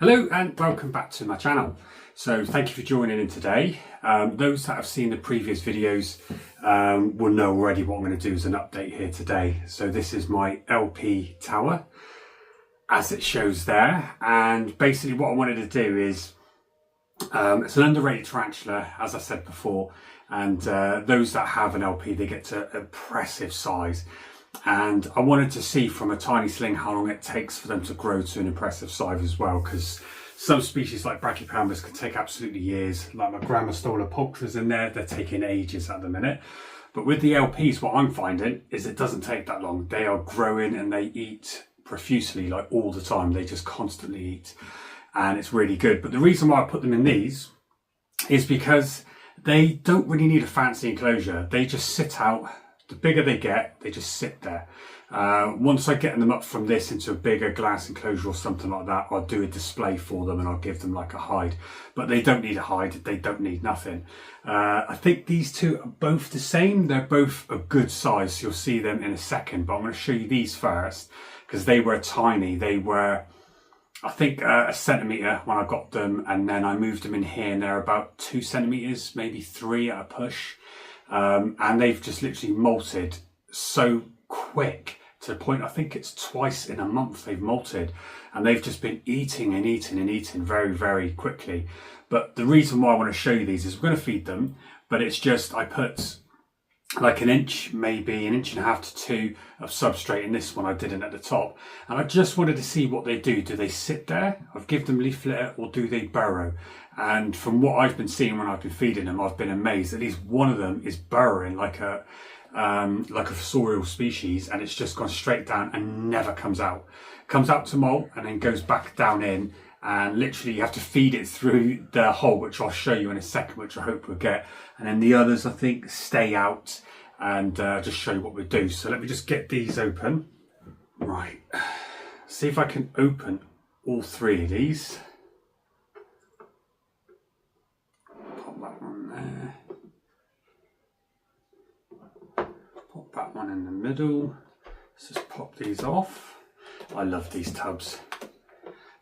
Hello and welcome back to my channel. So thank you for joining in today. Those that have seen the previous videos will know already what I'm going to do as an update here today. So this is my LP tower as it shows there, and basically what I wanted to do is it's an underrated tarantula, as I said before, and those that have an LP, they get to impressive size. And I wanted to see from a tiny sling how long it takes for them to grow to an impressive size as well, because some species like Brachypambas can take absolutely years. Like my Lasiodora Parahybana in there, they're taking ages at the minute. But with the LPs, what I'm finding is it doesn't take that long. They are growing and they eat profusely, like all the time. They just constantly eat, and it's really good. But the reason why I put them in these is because they don't really need a fancy enclosure. They just sit out. The bigger they get, they just sit there. Once I get them up from this into a bigger glass enclosure or something like that, I'll do a display for them and I'll give them like a hide. But they don't need a hide, they don't need nothing. I think these two are both the same. They're both a good size, so you'll see them in a second. But I'm going to show you these first, because they were tiny. They were, I think, a centimetre when I got them, and then I moved them in here and they're about 2 centimetres, maybe 3 at a push. And they've just literally molted so quick, to the point I think it's twice in a month they've molted, and they've just been eating and eating and eating very, very quickly. But the reason why I want to show you these is we're going to feed them, but it's just I put like an inch, maybe an inch and a half to 2 of substrate in this one. I didn't at the top, and I just wanted to see what they do. Do they sit there? I've given them leaf litter, or do they burrow? And from what I've been seeing when I've been feeding them, I've been amazed. At least one of them is burrowing like a fossorial species, and it's just gone straight down and never comes out. Comes out to molt and then goes back down in, and literally you have to feed it through the hole, which I'll show you in a second, which I hope we'll get. And then the others, I think, stay out, and just show you what we do. So let me just get these open. Right, see if I can open all 3 of these. Pop that one there. Pop that one in the middle. Let's just pop these off. I love these tubs.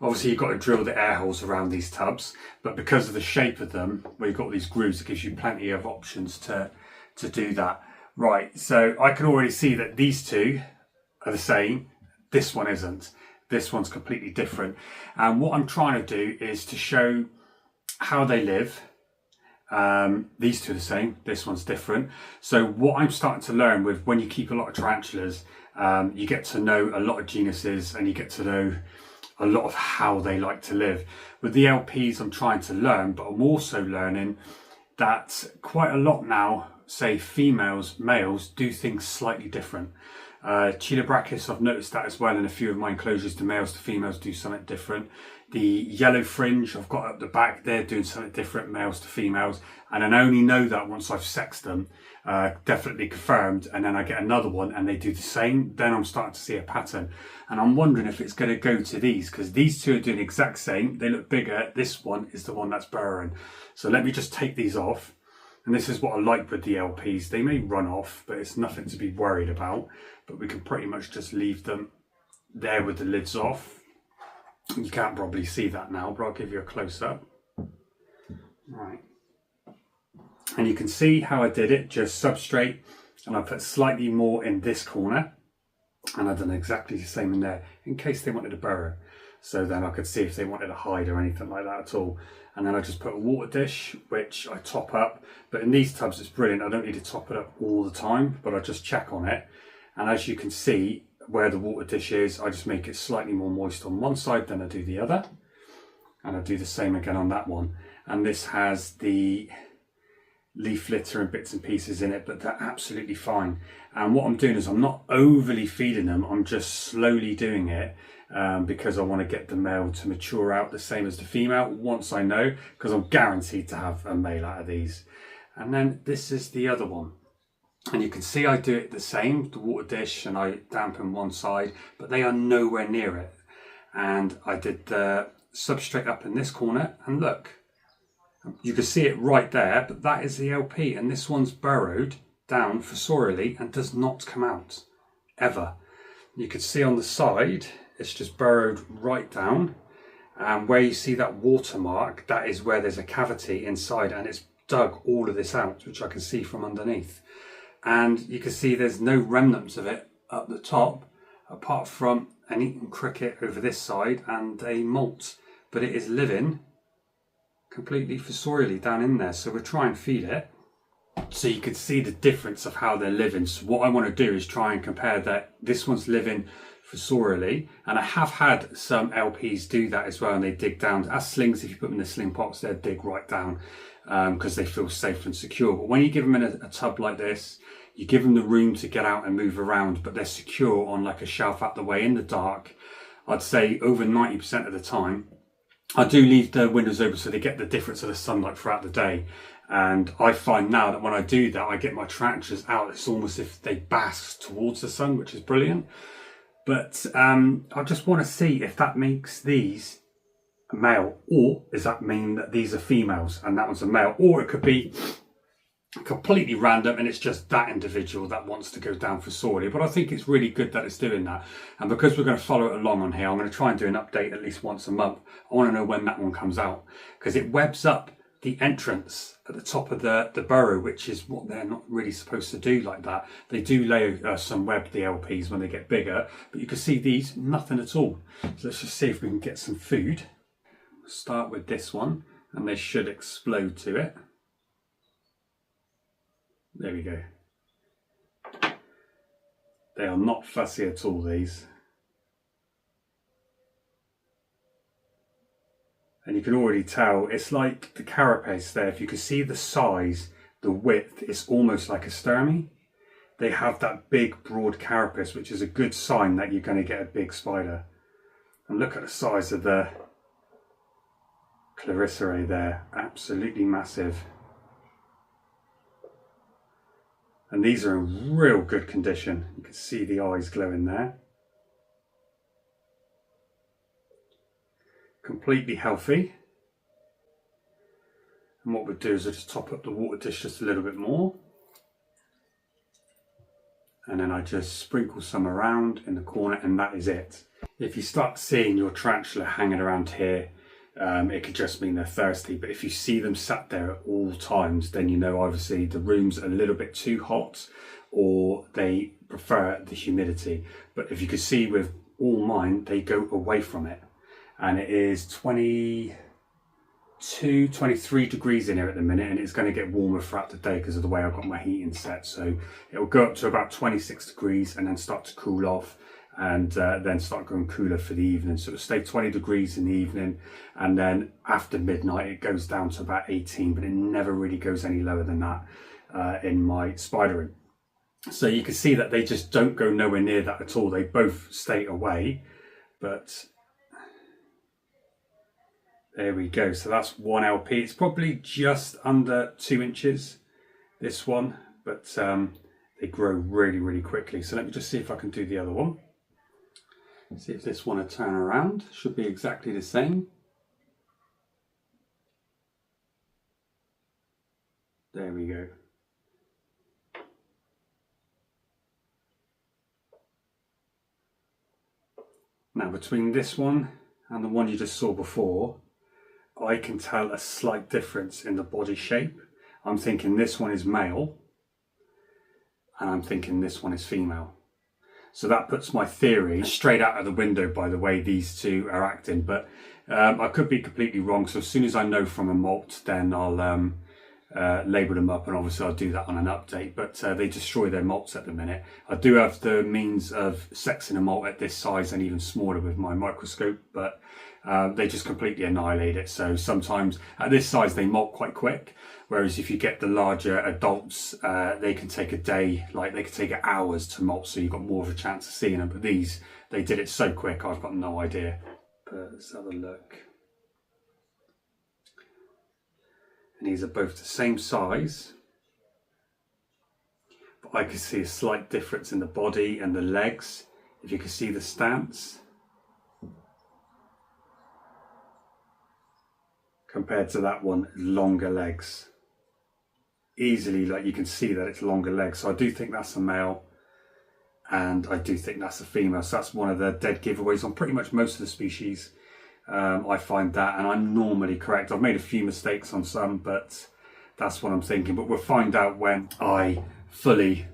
Obviously you've got to drill the air holes around these tubs, but because of the shape of them, where you've got these grooves, it gives you plenty of options to do that. Right, so I can already see that these two are the same. This one isn't. This one's completely different. And what I'm trying to do is to show how they live. These two are the same, this one's different. So what I'm starting to learn with, when you keep a lot of tarantulas, you get to know a lot of genuses, and you get to know a lot of how they like to live. With the LPs, I'm trying to learn, but I'm also learning that quite a lot now, say females, males do things slightly different. Chilobrachys, I've noticed that as well in a few of my enclosures. The males to females do something different. The yellow fringe I've got up the back, they're doing something different, males to females. And I only know that once I've sexed them, definitely confirmed, and then I get another one and they do the same. Then I'm starting to see a pattern. And I'm wondering if it's going to go to these, because these two are doing the exact same. They look bigger. This one is the one that's burrowing. So let me just take these off. And this is what I like with the LPs. They may run off, but it's nothing to be worried about. But we can pretty much just leave them there with the lids off. You can't probably see that now, but I'll give you a close-up. Right. And you can see how I did it, just substrate, and I put slightly more in this corner. And I've done exactly the same in there, in case they wanted to burrow. So then I could see if they wanted to hide or anything like that at all. And then I just put a water dish, which I top up. But in these tubs, it's brilliant. I don't need to top it up all the time, but I just check on it. And as you can see, where the water dish is, I just make it slightly more moist on one side than I do the other. And I do the same again on that one. And this has the leaf litter and bits and pieces in it, but they're absolutely fine. And what I'm doing is I'm not overly feeding them. I'm just slowly doing it. Because I want to get the male to mature out the same as the female once I know, because I'm guaranteed to have a male out of these. And then this is the other one, and you can see I do it the same, the water dish, and I dampen one side, but they are nowhere near it. And I did the substrate up in this corner, and look, you can see it right there, but that is the LP, and this one's burrowed down fossorially and does not come out ever. You can see on the side it's just burrowed right down, And where you see that watermark, that is where there's a cavity inside, and it's dug all of this out, which I can see from underneath. And you can see there's no remnants of it up the top, apart from an eaten cricket over this side and a molt. But it is living completely fossorially down in there. So we'll try and feed it, so you can see the difference of how they're living. So what I want to do is try and compare that. This one's living fossorially, and I have had some LPs do that as well, and they dig down as slings. If you put them in the sling pots, they'll dig right down because they feel safe and secure. But when you give them in a tub like this, you give them the room to get out and move around, but they're secure on like a shelf out the way in the dark. I'd say over 90% of the time. I do leave the windows open so they get the difference of the sunlight throughout the day. And I find now that when I do that, I get my tarantulas out. It's almost as if they bask towards the sun, which is brilliant. But I just want to see if that makes these a male, or does that mean that these are females and that one's a male? Or it could be completely random and it's just that individual that wants to go down fossorially. But I think it's really good that it's doing that. And because we're going to follow it along on here, I'm going to try and do an update at least once a month. I want to know when that one comes out, because it webs up the entrance at the top of the burrow, which is what they're not really supposed to do like that. They do lay some web, the LPs, when they get bigger, but you can see these, nothing at all. So let's just see if we can get some food. We'll start with this one, and they should explode to it. There we go. They are not fussy at all, these. And you can already tell, it's like the carapace there. If you can see the size, the width, it's almost like a sturmy. They have that big, broad carapace, which is a good sign that you're going to get a big spider. And look at the size of the Clarisserae there. Absolutely massive. And these are in real good condition. You can see the eyes glowing there. Completely healthy. And what we'll do is I'll just top up the water dish just a little bit more. And then I just sprinkle some around in the corner, and that is it. If you start seeing your tarantula hanging around here, it could just mean they're thirsty. But if you see them sat there at all times, then you know obviously the room's a little bit too hot, or they prefer the humidity. But if you can see with all mine, they go away from it. And it is 22, 23 degrees in here at the minute, and it's going to get warmer throughout the day because of the way I've got my heating set. So it will go up to about 26 degrees and then start to cool off, and then start going cooler for the evening. So it'll stay 20 degrees in the evening, and then after midnight it goes down to about 18, but it never really goes any lower than that in my spider room. So you can see that they just don't go nowhere near that at all. They both stay away, but there we go. So that's one LP. It's probably just under 2 inches, this one, but they grow really, really quickly. So let me just see if I can do the other one. See if this one will turn around. Should be exactly the same. There we go. Now between this one and the one you just saw before, I can tell a slight difference in the body shape. I'm thinking this one is male, and I'm thinking this one is female. So that puts my theory straight out of the window by the way these two are acting. But I could be completely wrong. So as soon as I know from a molt, then I'll label them up, and obviously I'll do that on an update. But they destroy their molts at the minute. I do have the means of sexing a molt at this size and even smaller with my microscope, but they just completely annihilate it. So sometimes at this size they molt quite quick, whereas if you get the larger adults, they can take a day, like they can take hours to molt, so you've got more of a chance of seeing them. But these, they did it so quick, I've got no idea. But let's have a look. And these are both the same size, but I can see a slight difference in the body and the legs. If you can see the stance compared to that one, longer legs. Easily, like you can see that it's longer legs. So I do think that's a male, and I do think that's a female. So that's one of the dead giveaways on pretty much most of the species. I find that, and I'm normally correct. I've made a few mistakes on some, but that's what I'm thinking. But we'll find out when I fully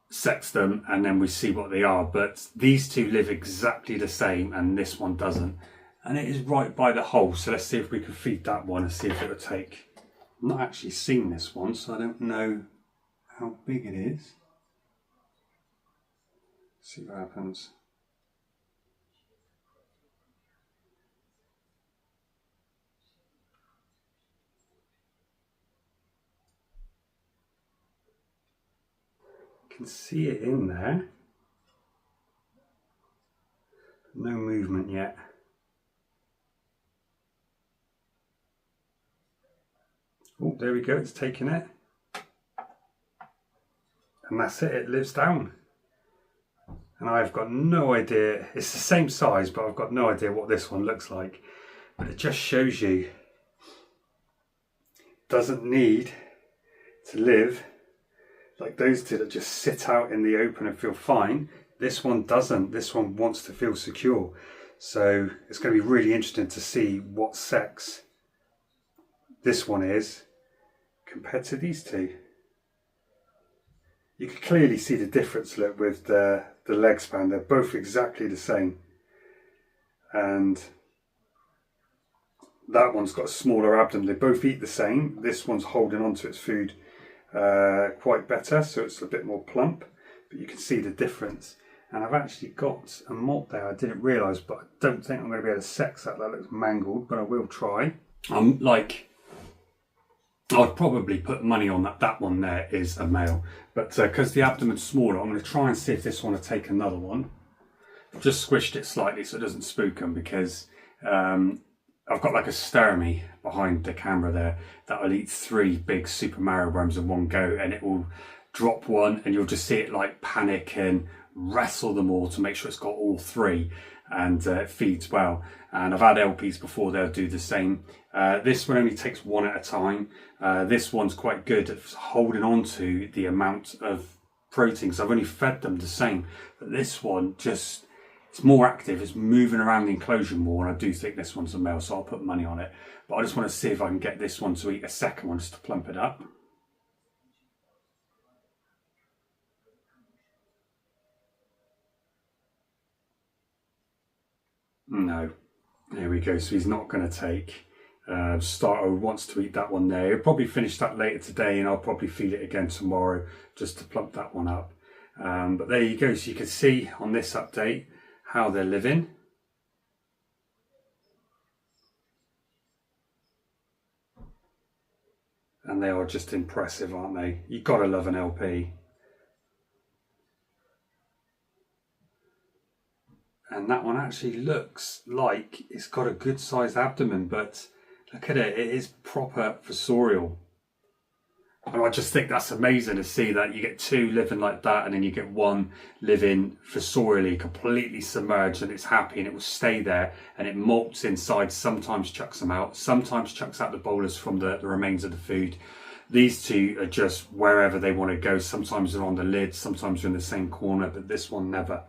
sex them and then we see what they are. But these two live exactly the same and this one doesn't. And it is right by the hole. So let's see if we can feed that one and see if it will take. I've not actually seen this one, so I don't know how big it is. See what happens. You can see it in there. No movement yet. Oh, there we go, it's taken it. And that's it, it lives down. And I've got no idea, it's the same size, but I've got no idea what this one looks like. But it just shows you, it doesn't need to live like those two that just sit out in the open and feel fine. This one doesn't, this one wants to feel secure. So it's going to be really interesting to see what sex this one is compared to these two. You can clearly see the difference, look, with the leg span. They're both exactly the same. And that one's got a smaller abdomen. They both eat the same. This one's holding on to its food quite better, so it's a bit more plump. But you can see the difference. And I've actually got a molt there I didn't realise, but I don't think I'm going to be able to sex that. That looks mangled, but I will try. I'd probably put money on that one there is a male, but because the abdomen's smaller, I'm going to try and see if this one will take another one. I've just squished it slightly so it doesn't spook them, because I've got like a sturmy behind the camera there that will eat 3 big Super Mario worms in one go, and it will drop one and you'll just see it like panic and wrestle them all to make sure it's got all 3, and it feeds well. And I've had LPs before, they'll do the same. This one only takes 1 at a time. This one's quite good at holding on to the amount of protein, so I've only fed them the same. But this one just, it's more active, it's moving around the enclosure more, and I do think this one's a male, so I'll put money on it. But I just want to see if I can get this one to eat a second one just to plump it up. No, there we go. So he's not going to take. Starter wants to eat that one there. He'll probably finish that later today, and I'll probably feed it again tomorrow just to plump that one up. But there you go. So you can see on this update how they're living. And they are just impressive, aren't they? You've got to love an LP. And that one actually looks like it's got a good sized abdomen, but look at it, it is proper fossorial. And I just think that's amazing to see that you get 2 living like that, and then you get 1 living fossorially, completely submerged, and it's happy and it will stay there, and it molts inside, sometimes chucks them out, sometimes chucks out the bolus from the remains of the food. These two are just wherever they want to go. Sometimes they're on the lid, sometimes they're in the same corner, but this one never.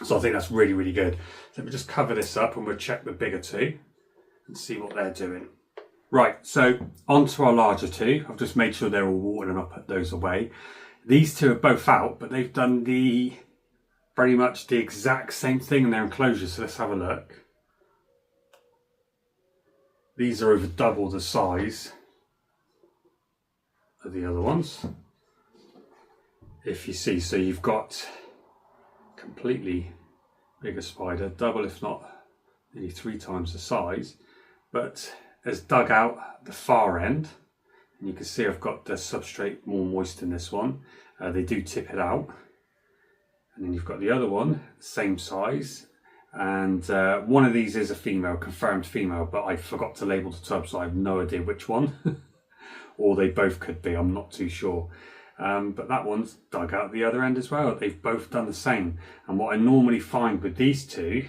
So I think that's really, really good. So let me just cover this up and we'll check the bigger 2 and see what they're doing. Right, so on to our larger 2. I've just made sure they're all watered and I'll put those away. These 2 are both out, but they've done pretty much the exact same thing in their enclosures. So let's have a look. These are over double the size of the other ones. If you see, so you've got completely bigger spider, double if not nearly 3 times the size, but has dug out the far end, and you can see I've got the substrate more moist in this one. They do tip it out, and then you've got the other one, same size, and one of these is a female, confirmed female, but I forgot to label the tub, so I have no idea which one. Or they both could be, I'm not too sure. But that one's dug out the other end as well. They've both done the same. And what I normally find with these 2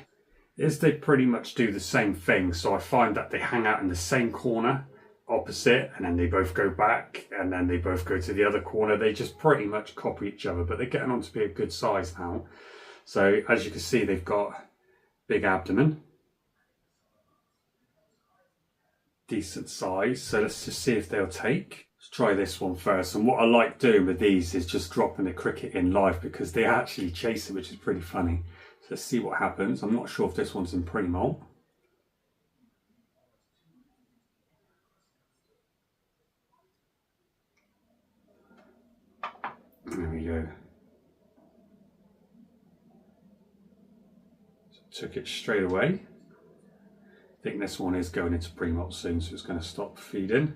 is they pretty much do the same thing. So I find that they hang out in the same corner opposite, and then they both go back, and then they both go to the other corner. They just pretty much copy each other, but they're getting on to be a good size now. So as you can see, they've got big abdomen. decent size. So let's just see if they'll take. Let's try this one first. And what I like doing with these is just dropping the cricket in live because they actually chase it, which is pretty funny. So let's see what happens. I'm not sure if this one's in pre-molt. There we go. So took it straight away. I think this one is going into pre-molt soon, so it's going to stop feeding.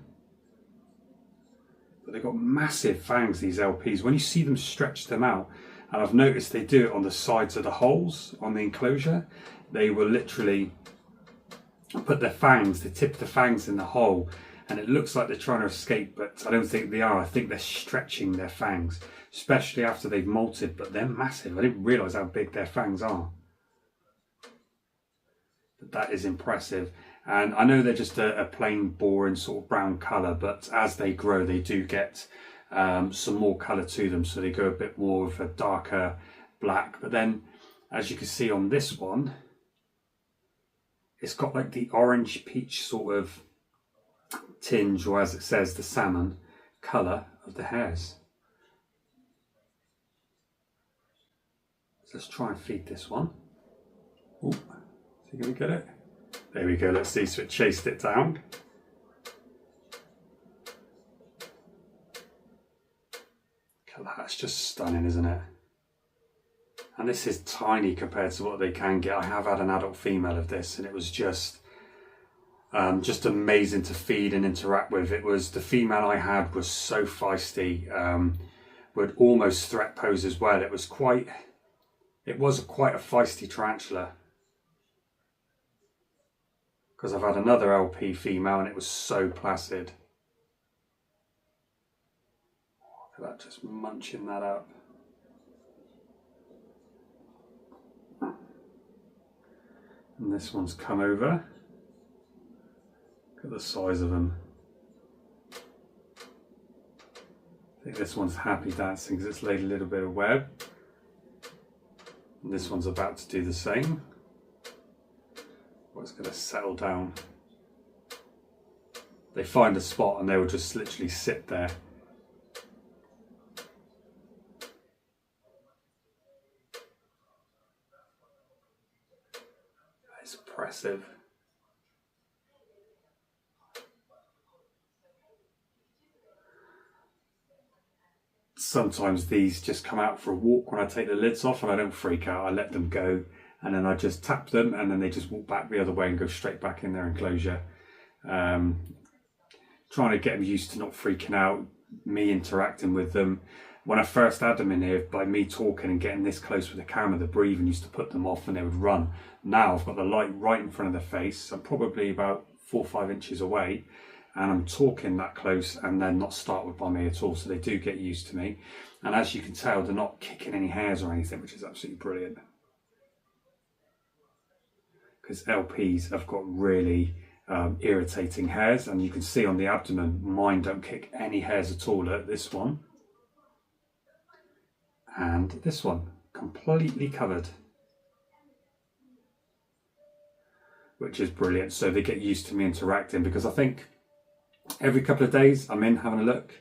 But they've got massive fangs, these LPs. When you see them stretch them out, and I've noticed they do it on the sides of the holes on the enclosure, they will literally put their fangs, the tip of the fangs in the hole, and it looks like they're trying to escape, but I don't think they are. I think they're stretching their fangs, especially after they've molted, but they're massive. I didn't realise how big their fangs are. But that is impressive. And I know they're just a plain boring sort of brown colour, but as they grow, they do get some more colour to them. So they go a bit more of a darker black. But then, as you can see on this one, it's got like the orange peach sort of tinge, or as it says, the salmon colour of the hairs. So let's try and feed this one. Ooh, is he going to get it? There we go, let's see, so it chased it down. Look at that, it's just stunning, isn't it? And this is tiny compared to what they can get. I have had an adult female of this and it was just amazing to feed and interact with. It was, the female I had was so feisty, would almost threat pose as well. It was quite a feisty tarantula. Because I've had another LP female and it was so placid. Look at that, just munching that up. And this one's come over. Look at the size of them. I think this one's happy dancing because it's laid a little bit of web. And this one's about to do the same. It's going to settle down. They find a spot and they will just literally sit there. It's impressive. Sometimes these just come out for a walk when I take the lids off and I don't freak out. I let them go. And then I just tap them and then they just walk back the other way and go straight back in their enclosure. Trying to get them used to not freaking out, me interacting with them. When I first had them in here, by me talking and getting this close with the camera, the breathing used to put them off and they would run. Now I've got the light right in front of their face. I'm probably about 4 or 5 inches away and I'm talking that close and they're not startled by me at all. So they do get used to me. And as you can tell, they're not kicking any hairs or anything, which is absolutely brilliant. Because LPs have got really irritating hairs, and you can see on the abdomen, mine don't kick any hairs at all. At this one and this one, completely covered, which is brilliant. So they get used to me interacting, because I think every couple of days I'm in having a look,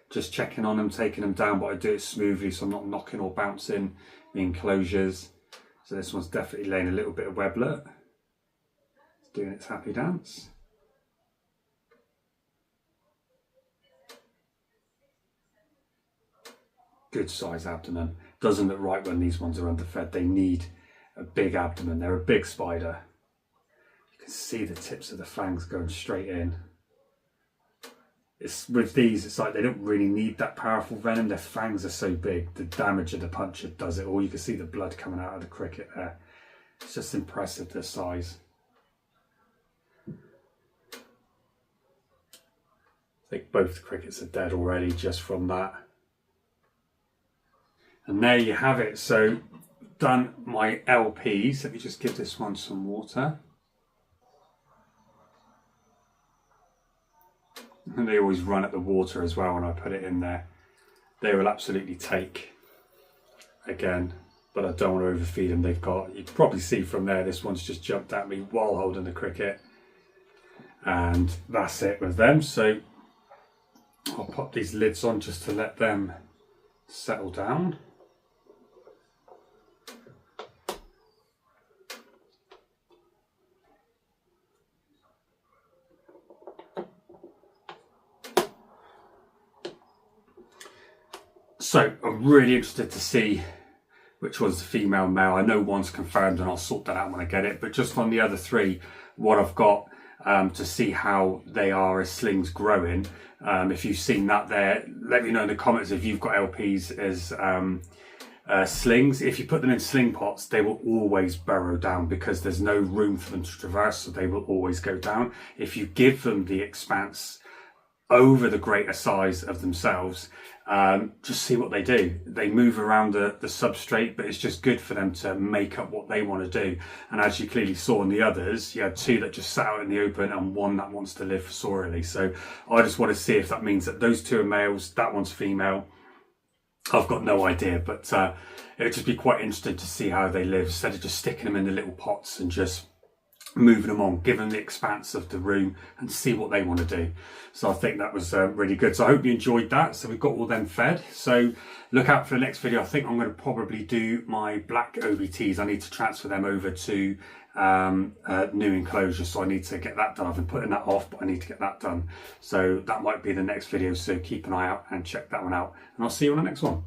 just checking on them, taking them down, but I do it smoothly so I'm not knocking or bouncing the enclosures. So this one's definitely laying a little bit of weblet. Doing its happy dance. Good size abdomen. Doesn't look right when these ones are underfed. They need a big abdomen. They're a big spider. You can see the tips of the fangs going straight in. It's with these, it's like they don't really need that powerful venom. Their fangs are so big. The damage of the puncher does it all. You can see the blood coming out of the cricket there. It's just impressive, their size. I think both the crickets are dead already just from that. And there you have it. So done my LPs. Let me just give this one some water. And they always run at the water as well when I put it in there. They will absolutely take again, but I don't want to overfeed them. They've got, you can probably see from there, this one's just jumped at me while holding the cricket. and that's it with them. So I'll pop these lids on just to let them settle down. So I'm really interested to see which one's the female male. I know one's confirmed and I'll sort that out when I get it, but just on the other three, what I've got to see how they are as slings growing. If you've seen that there, let me know in the comments if you've got LPs as slings. If you put them in sling pots, they will always burrow down because there's no room for them to traverse, so they will always go down. If you give them the expanse over the greater size of themselves, just see what they do. They move around the substrate, but it's just good for them to make up what they want to do. And as you clearly saw in the others, you had two that just sat out in the open and one that wants to live fossorially. So I just want to see if that means that those two are males, that one's female. I've got no idea, but it would just be quite interesting to see how they live instead of just sticking them in the little pots and just moving them on, give them the expanse of the room and see what they want to do. So I think that was really good. So I hope you enjoyed that. So we've got all them fed. So look out for the next video. I think I'm going to probably do my black OBTs. I need to transfer them over to new enclosures, so I need to get that done. I've been putting that off, but I need to get that done. So that might be the next video, so keep an eye out and check that one out, and I'll see you on the next one.